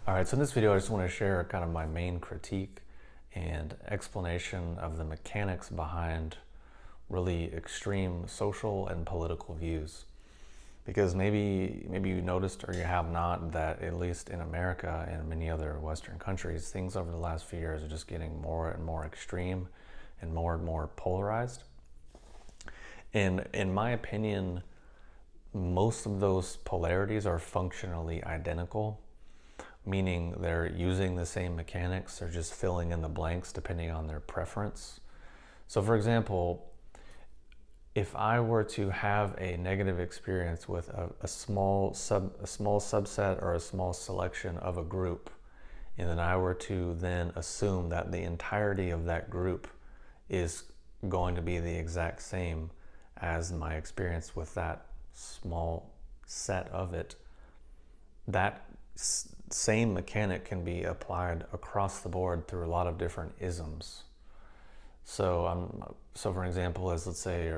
All right, so in this video, I just want to share kind of my main critique and explanation of the mechanics behind really extreme social and political views. Because maybe you noticed or you have not that at least in America and many other Western countries, things over the last few years are just getting more and more extreme and more polarized. And in my opinion, most of those polarities are functionally identical, meaning they're using the same mechanics, they're just filling in the blanks depending on their preference. So for example, if I were to have a negative experience with a small subset or a small selection of a group, and then I were to then assume that the entirety of that group is going to be the exact same as my experience with that small set of it, that same mechanic can be applied across the board through a lot of different isms. So for example, as let's say,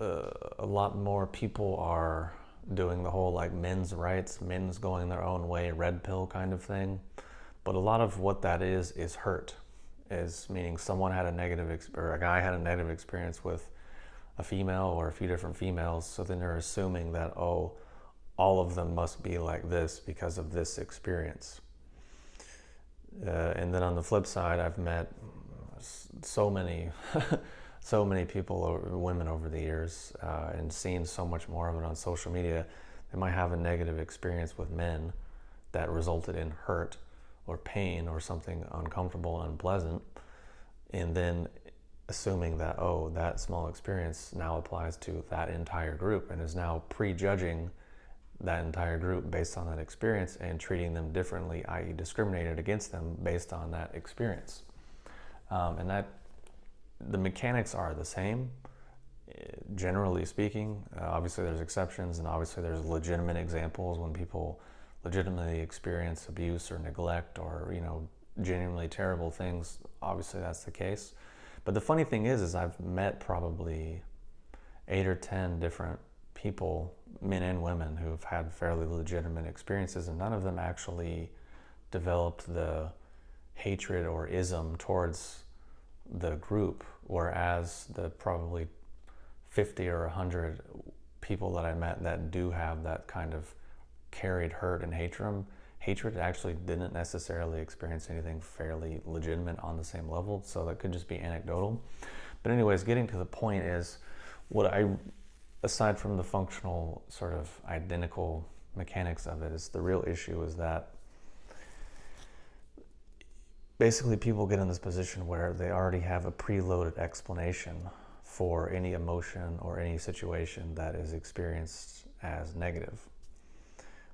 a lot more people are doing the whole like men's rights, men's going their own way, red pill kind of thing. But a lot of what that is hurt, is meaning someone had a a guy had a negative experience with a female or a few different females, so then they're assuming that, oh, all of them must be like this because of this experience. And then on the flip side, I've met so many so many people, women over the years, and seen so much more of it on social media. They might have a negative experience with men that resulted in hurt or pain or something uncomfortable and unpleasant, and then assuming that, oh, that small experience now applies to that entire group, and is now prejudging that entire group based on that experience and treating them differently, i.e. discriminated against them based on that experience. And that the mechanics are the same, generally speaking. Obviously there's exceptions, and obviously there's legitimate examples when people legitimately experience abuse or neglect or genuinely terrible things. Obviously that's the case. But the funny thing is I've met probably 8 or 10 different people, men and women, who've had fairly legitimate experiences, and none of them actually developed the hatred or ism towards the group, whereas the probably 50 or 100 people that I met that do have that kind of carried hurt and hatred actually didn't necessarily experience anything fairly legitimate on the same level, so that could just be anecdotal. But anyways, getting to the point is, aside from the functional sort of identical mechanics of it, is the real issue is that basically people get in this position where they already have a preloaded explanation for any emotion or any situation that is experienced as negative,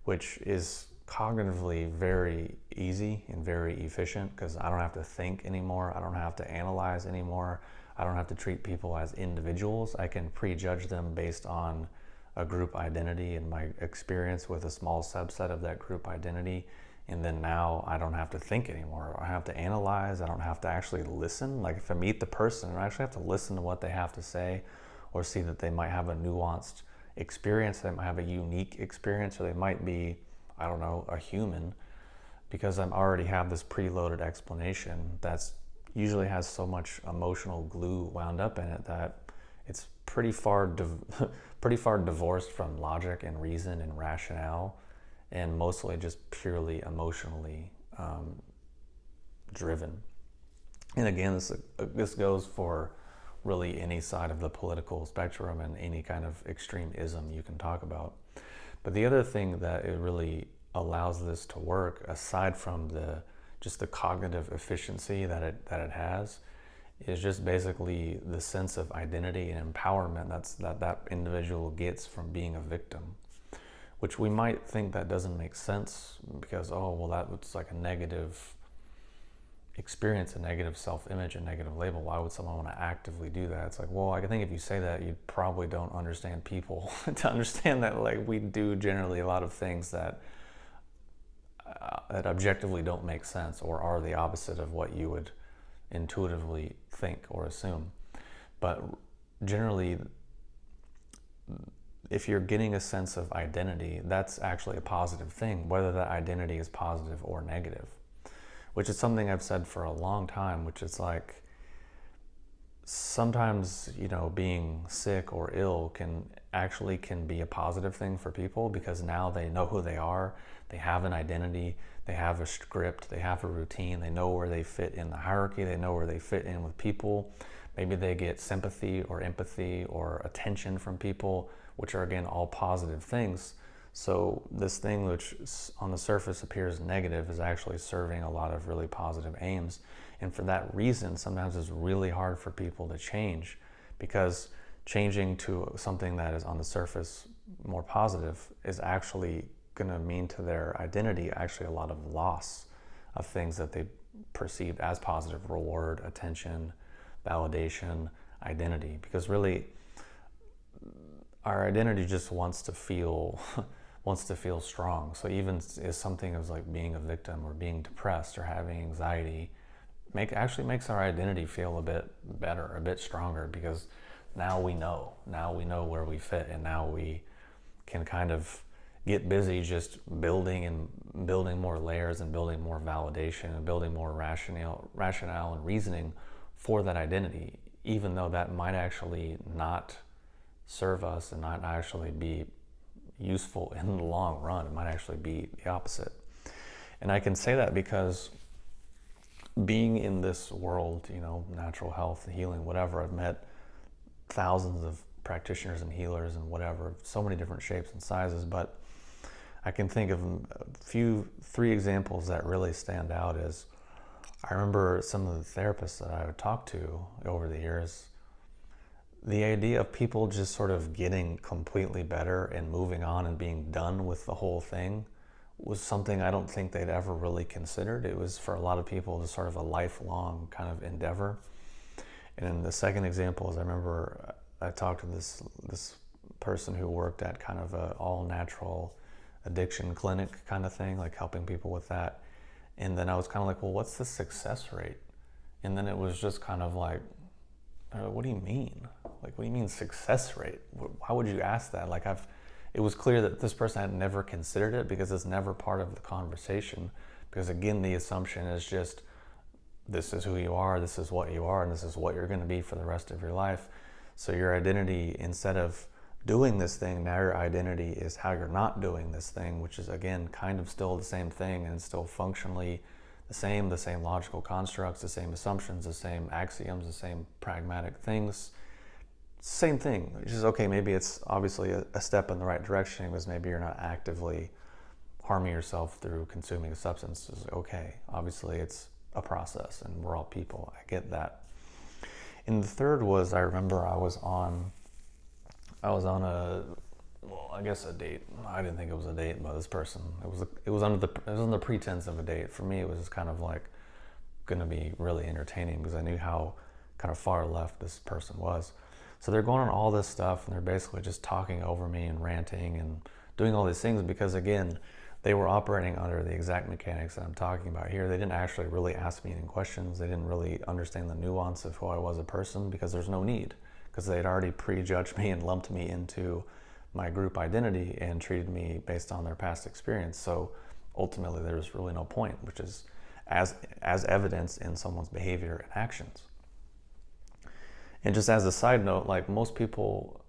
which is cognitively very easy and very efficient, because I don't have to think anymore, I don't have to analyze anymore, I don't have to treat people as individuals. I can prejudge them based on a group identity and my experience with a small subset of that group identity. And then now I don't have to think anymore. I have to analyze. I don't have to actually listen. Like if I meet the person, I actually have to listen to what they have to say, or see that they might have a nuanced experience, they might have a unique experience, or they might be, I don't know, a human, because I already have this preloaded explanation that's usually has so much emotional glue wound up in it that it's pretty far divorced from logic and reason and rationale, and mostly just purely emotionally driven. And again, this goes for really any side of the political spectrum and any kind of extremism you can talk about. But the other thing that it really allows this to work, aside from just the cognitive efficiency that it has, is just basically the sense of identity and empowerment that individual gets from being a victim, which we might think that doesn't make sense because, oh, well, that looks like a negative experience, a negative self-image, a negative label. Why would someone want to actively do that? It's like, well, I think if you say that, you probably don't understand people to understand that, like, we do generally a lot of things that objectively don't make sense or are the opposite of what you would intuitively think or assume. But generally, if you're getting a sense of identity, that's actually a positive thing, whether that identity is positive or negative, which is something I've said for a long time, which is like, sometimes, being sick or ill can be a positive thing for people, because now they know who they are, they have an identity, they have a script, they have a routine, they know where they fit in the hierarchy, they know where they fit in with people. Maybe they get sympathy or empathy or attention from people, which are again all positive things. So this thing which on the surface appears negative is actually serving a lot of really positive aims. And for that reason, sometimes it's really hard for people to change, because changing to something that is on the surface more positive is actually going to mean to their identity actually a lot of loss of things that they perceived as positive: reward, attention, validation, identity. Because really, our identity just wants to feel strong. So even if something is like being a victim or being depressed or having anxiety, actually makes our identity feel a bit better, a bit stronger, because now we know where we fit, and now we can kind of get busy just building more layers and building more validation and building more rationale and reasoning for that identity, even though that might actually not serve us and not actually be useful in the long run. It might actually be the opposite. And I can say that because being in this world, natural health, healing, whatever, I've met thousands of practitioners and healers and whatever, so many different shapes and sizes, but I can think of three examples that really stand out. Is I remember some of the therapists that I would talk to over the years, the idea of people just sort of getting completely better and moving on and being done with the whole thing was something I don't think they'd ever really considered. It was, for a lot of people, just sort of a lifelong kind of endeavor. And then the second example is, I remember I talked to this person who worked at kind of a all-natural addiction clinic kind of thing, like helping people with that. And then I was kind of like, well, what's the success rate? And then it was just kind of like, what do you mean? Like, what do you mean success rate? Why would you ask that? Like, it was clear that this person had never considered it, because it's never part of the conversation. Because again, the assumption is just, this is who you are, this is what you are, and this is what you're going to be for the rest of your life. So your identity, instead of doing this thing, now your identity is how you're not doing this thing, which is again kind of still the same thing, and still functionally the same logical constructs, the same assumptions, the same axioms, the same pragmatic things. Same thing, which is okay, maybe it's obviously a step in the right direction, because maybe you're not actively harming yourself through consuming a substance. It's okay, obviously it's a process, and we're all people, I get that. And the third was, I remember I was on a date. I didn't think it was a date, but this person, it was under the pretense of a date. For me, it was just kind of like going to be really entertaining, because I knew how kind of far left this person was. So they're going on all this stuff, and they're basically just talking over me and ranting and doing all these things, because again, they were operating under the exact mechanics that I'm talking about here. They didn't actually really ask me any questions. They didn't really understand the nuance of who I was as a person, because there's no need, because they'd already prejudged me and lumped me into my group identity and treated me based on their past experience. So ultimately, there's really no point, which is as evidenced in someone's behavior and actions. And just as a side note, like, most people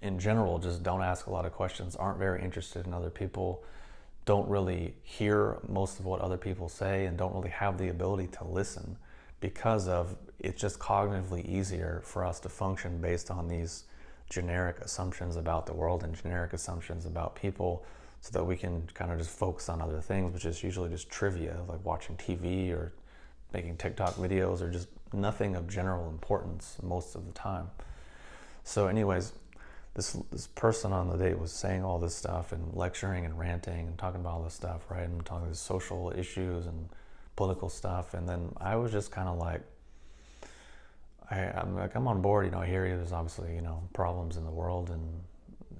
in general just don't ask a lot of questions, aren't very interested in other people, don't really hear most of what other people say, and don't really have the ability to listen, because of it's just cognitively easier for us to function based on these generic assumptions about the world and generic assumptions about people, so that we can kind of just focus on other things, which is usually just trivia, like watching TV or making TikTok videos, or just nothing of general importance most of the time. So anyways, this person on the date was saying all this stuff and lecturing and ranting and talking about all this stuff, right? And talking about social issues and political stuff. And then I was just kind of like, I'm on board, I hear you, there's obviously, problems in the world and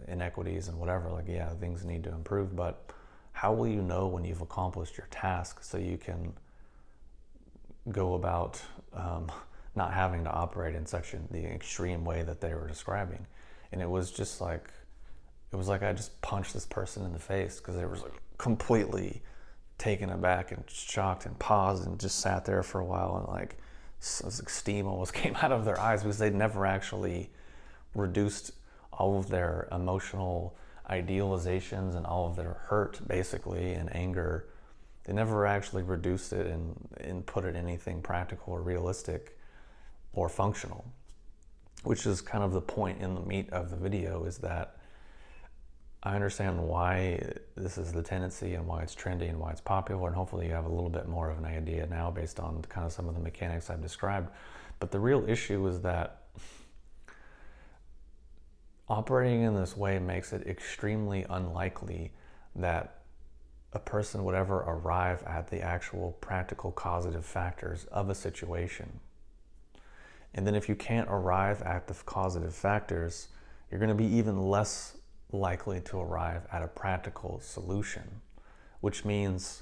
inequities and whatever, like, yeah, things need to improve, but how will you know when you've accomplished your task, so you can go about not having to operate in the extreme way that they were describing? And it was just like, it was like I just punched this person in the face, because they were like completely taken aback and shocked and paused and just sat there for a while, and like steam almost came out of their eyes, because they'd never actually reduced all of their emotional idealizations and all of their hurt, basically, and anger. They never actually reduced it and put it in anything practical or realistic or functional, which is kind of the point in the meat of the video, is that I understand why this is the tendency and why it's trendy and why it's popular, and hopefully you have a little bit more of an idea now based on kind of some of the mechanics I've described. But the real issue is that operating in this way makes it extremely unlikely that a person would ever arrive at the actual practical causative factors of a situation. And then if you can't arrive at the causative factors, you're going to be even less likely to arrive at a practical solution, which means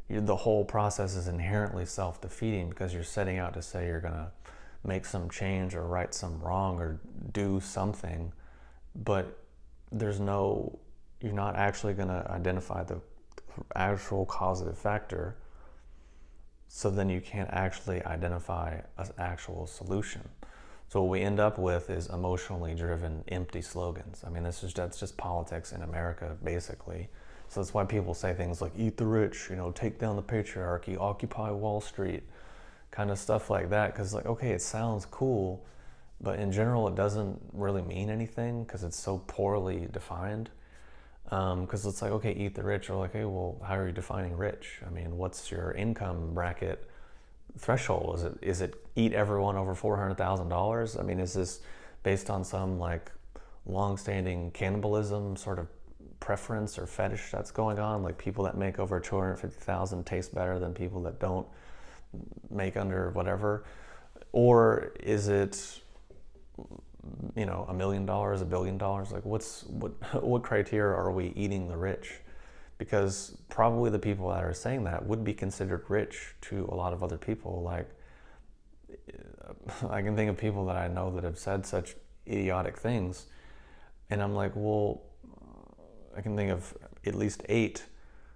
the whole process is inherently self-defeating, because you're setting out to say you're going to make some change or right some wrong or do something, but you're not actually going to identify the actual causative factor, so then you can't actually identify an actual solution. So what we end up with is emotionally driven, empty slogans. I mean, that's just politics in America, basically. So that's why people say things like "eat the rich," take down the patriarchy, occupy Wall Street, kind of stuff like that. Because like, okay, it sounds cool, but in general, it doesn't really mean anything, because it's so poorly defined. Because it's like, okay, eat the rich. Or like, hey, well, how are you defining rich? I mean, what's your income bracket threshold? Is it eat everyone over $400,000? I mean, is this based on some like long-standing cannibalism sort of preference or fetish that's going on? Like people that make over $250,000 taste better than people that don't make under whatever? Or is it, $1 million, $1 billion? Like what criteria are we eating the rich? Because probably the people that are saying that would be considered rich to a lot of other people. Like, I can think of people that I know that have said such idiotic things, and I'm like, well, I can think of at least 8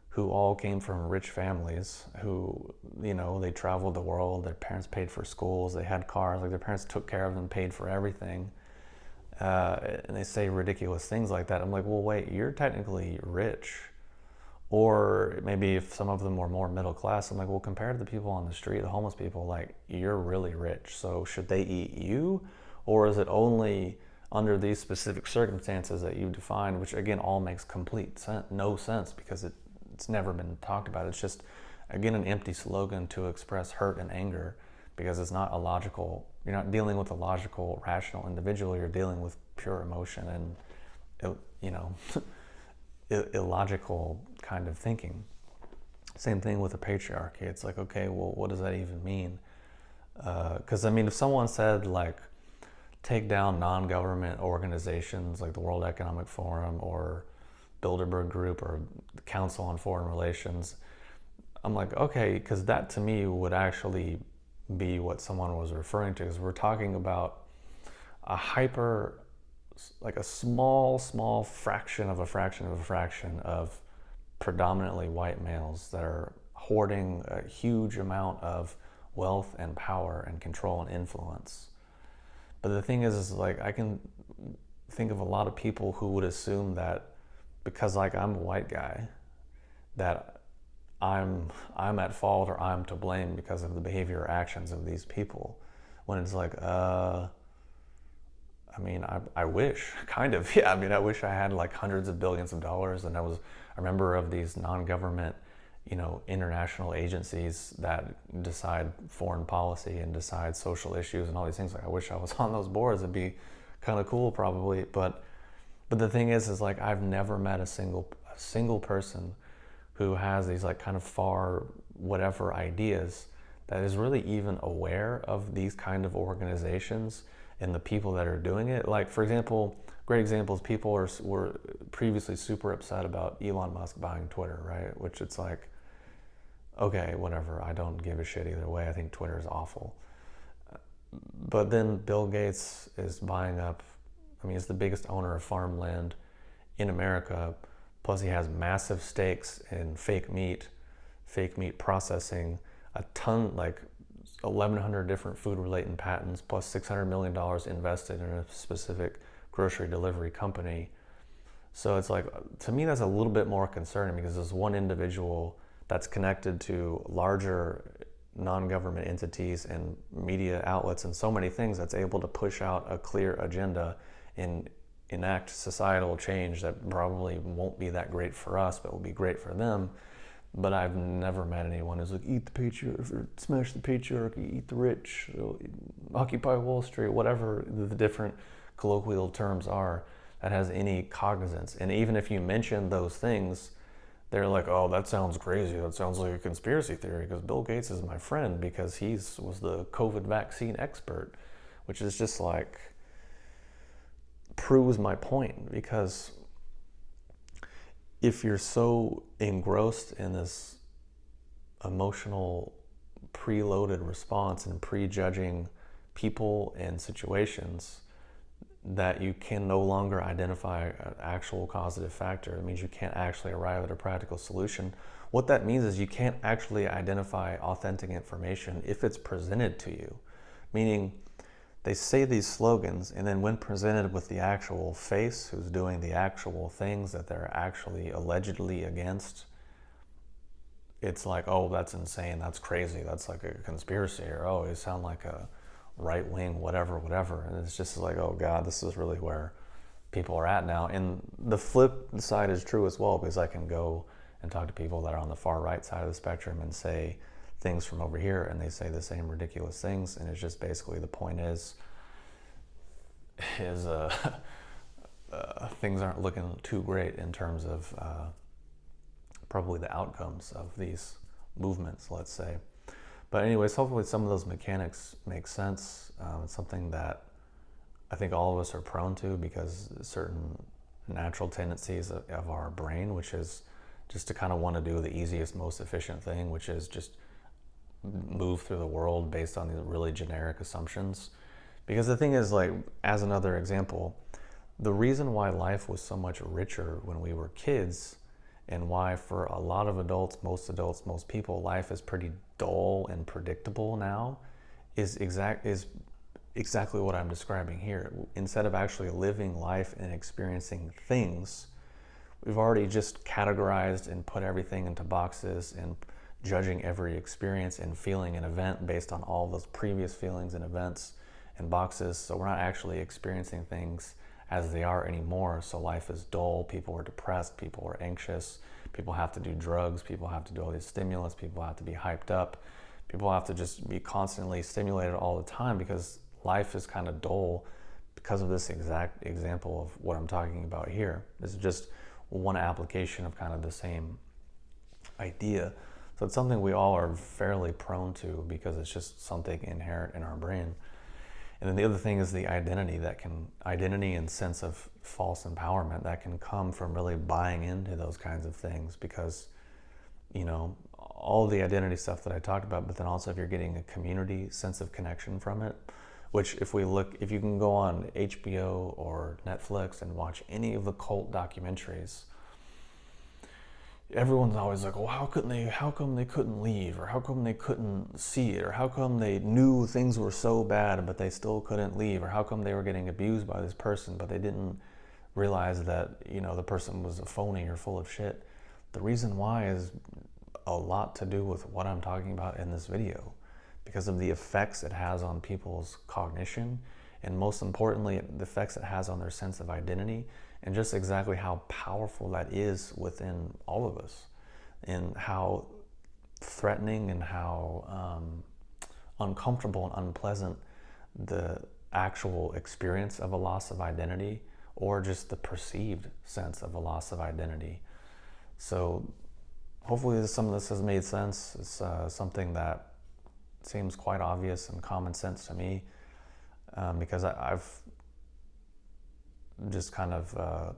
who all came from rich families, who, they traveled the world, their parents paid for schools, they had cars, like their parents took care of them, paid for everything. And they say ridiculous things like that. I'm like, well, wait, you're technically rich. Or maybe if some of them were more middle class, I'm like, well, compared to the people on the street, the homeless people, like, you're really rich. So should they eat you? Or is it only under these specific circumstances that you define, which again, all makes no sense, because it's never been talked about. It's just, again, an empty slogan to express hurt and anger, because it's not you're not dealing with a logical, rational individual, you're dealing with pure emotion and, illogical kind of thinking. Same thing with the patriarchy. It's like, okay, well, what does that even mean? Because I mean, if someone said like, take down non-government organizations like the World Economic Forum or Bilderberg Group or the Council on Foreign Relations, I'm like, okay, because that to me would actually be what someone was referring to, because we're talking about a small fraction of a fraction of predominantly white males that are hoarding a huge amount of wealth and power and control and influence. But the thing is like, I can think of a lot of people who would assume that because like I'm a white guy, that I'm at fault or I'm to blame because of the behavior or actions of these people. When it's like, I mean, I wish, kind of, yeah. I mean, I wish I had like hundreds of billions of dollars and I was a member of these non-government, international agencies that decide foreign policy and decide social issues and all these things. Like, I wish I was on those boards. It'd be kind of cool, probably. But the thing is like, I've never met a single person who has these like kind of far whatever ideas that is really even aware of these kind of organizations and the people that are doing it. Like, for example, great examples, people were previously super upset about Elon Musk buying Twitter, right? Which it's like, okay, whatever, I don't give a shit either way. I think Twitter is awful. But then Bill Gates is buying up I mean, he's the biggest owner of farmland in America. Plus, he has massive stakes in fake meat processing, a ton, like 1,100 different food-related patents, plus $600 million invested in a specific grocery delivery company. So it's like, to me, that's a little bit more concerning, because there's one individual that's connected to larger non-government entities and media outlets and so many things, that's able to push out a clear agenda and enact societal change that probably won't be that great for us, but will be great for them. But I've never met anyone who's like, eat the patriarchy, or smash the patriarchy, eat the rich, occupy Wall Street, whatever the different colloquial terms are, that has any cognizance. And even if you mention those things, they're like, oh, that sounds crazy. That sounds like a conspiracy theory, because Bill Gates is my friend because he was the COVID vaccine expert, which is just like, proves my point. Because if you're so engrossed in this emotional preloaded response and prejudging people and situations, that you can no longer identify an actual causative factor. It means you can't actually arrive at a practical solution. What that means is you can't actually identify authentic information if it's presented to you. Meaning, they say these slogans, and then when presented with the actual face who's doing the actual things that they're actually allegedly against, it's like, oh, that's insane, that's crazy, that's like a conspiracy, or oh, you sound like a right-wing whatever. And it's just like, oh God, this is really where people are at now. And the flip side is true as well, because I can go and talk to people that are on the far right side of the spectrum and say things from over here, and they say the same ridiculous things. And it's just basically, the point is things aren't looking too great in terms of probably the outcomes of these movements, let's say. But anyways, hopefully some of those mechanics make sense. It's something that I think all of us are prone to, because certain natural tendencies of our brain, which is just to kind of want to do the easiest, most efficient thing, which is just move through the world based on these really generic assumptions. Because the thing is, like, as another example, the reason why life was so much richer when we were kids, and why for a lot of adults, most people, life is pretty dull and predictable now, is exactly what I'm describing here. Instead of actually living life and experiencing things, we've already just categorized and put everything into boxes, and judging every experience and feeling and event based on all those previous feelings and events and boxes. So we're not actually experiencing things as they are anymore. So life is dull, people are depressed, people are anxious, people have to do drugs, people have to do all these stimulants, people have to be hyped up, people have to just be constantly stimulated all the time, because life is kind of dull because of this exact example of what I'm talking about here. This is just one application of kind of the same idea. So it's something we all are fairly prone to, because it's just something inherent in our brain. And then the other thing is the identity and sense of false empowerment that can come from really buying into those kinds of things, because, you know, all the identity stuff that I talked about, but then also if you're getting a community sense of connection from it, which if you can go on HBO or Netflix and watch any of the cult documentaries, everyone's always like, well, how come they couldn't leave, or how come they couldn't see it, or how come they knew things were so bad but they still couldn't leave, or how come they were getting abused by this person but they didn't realize that, you know, the person was a phony or full of shit. The reason why is a lot to do with what I'm talking about in this video, because of the effects it has on people's cognition, and most importantly, the effects it has on their sense of identity, and just exactly how powerful that is within all of us, and how threatening and how uncomfortable and unpleasant the actual experience of a loss of identity, or just the perceived sense of a loss of identity. So hopefully some of this has made sense. It's something that seems quite obvious and common sense to me, because I've just kind of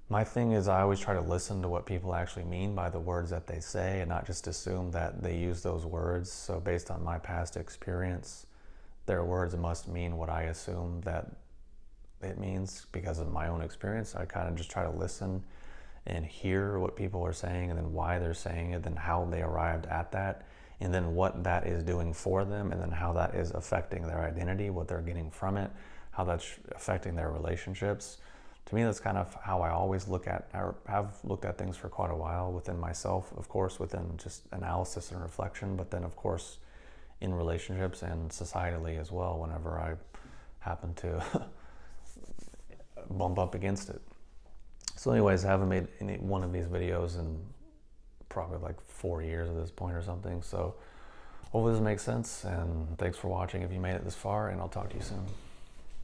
my thing is, I always try to listen to what people actually mean by the words that they say, and not just assume that they use those words. So based on my past experience, their words must mean what I assume that it means because of my own experience. I kind of just try to listen and hear what people are saying, and then why they're saying it, and how they arrived at that, and then what that is doing for them, and then how that is affecting their identity, what they're getting from it, how that's affecting their relationships. To me, that's kind of how I always look at, or have looked at things for quite a while within myself, of course, within just analysis and reflection, but then of course in relationships and societally as well, whenever I happen to bump up against it. So anyways, I haven't made any one of these videos in probably like 4 years at this point or something. So hopefully this makes sense, and thanks for watching if you made it this far, and I'll talk to you soon.